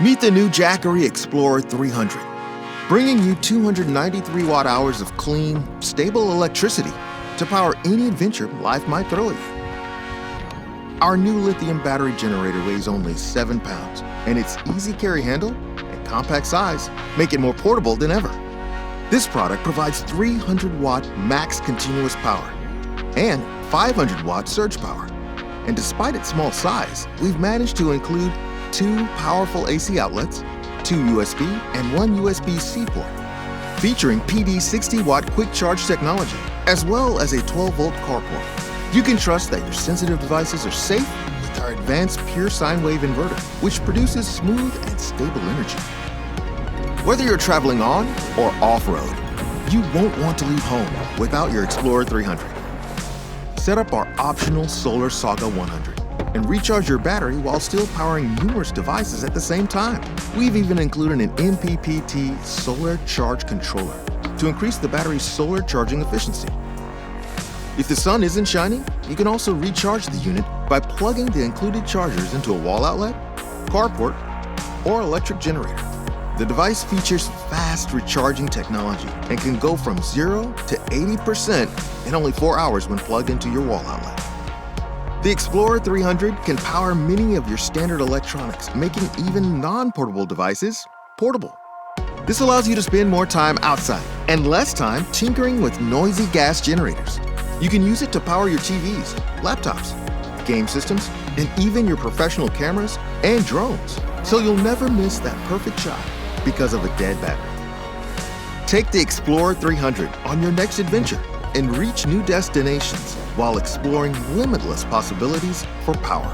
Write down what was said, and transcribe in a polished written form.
Meet the new Jackery Explorer 300, bringing you 293 watt-hours of clean, stable electricity to power any adventure life might throw at you. Our new lithium battery generator weighs only 7 pounds, and its easy carry handle and compact size make it more portable than ever. This product provides 300-watt max continuous power and 500-watt surge power. And despite its small size, we've managed to include 2 powerful AC outlets, 2 USB, and 1 USB-C port, featuring PD 60-watt quick charge technology, as well as a 12-volt car port. You can trust that your sensitive devices are safe with our advanced pure sine wave inverter, which produces smooth and stable energy. Whether you're traveling on or off-road, you won't want to leave home without your Explorer 300. Set up our optional Solar Saga 100 and recharge your battery while still powering numerous devices at the same time. We've even included an MPPT solar charge controller to increase the battery's solar charging efficiency. If the sun isn't shining, you can also recharge the unit by plugging the included chargers into a wall outlet, carport, or electric generator. The device features fast recharging technology and can go from 0 to 80% in only 4 hours when plugged into your wall outlet. The Explorer 300 can power many of your standard electronics, making even non-portable devices portable. This allows you to spend more time outside and less time tinkering with noisy gas generators. You can use it to power your TVs, laptops, game systems, and even your professional cameras and drones, so you'll never miss that perfect shot because of a dead battery. Take the Explorer 300 on your next adventure and reach new destinations while exploring limitless possibilities for power.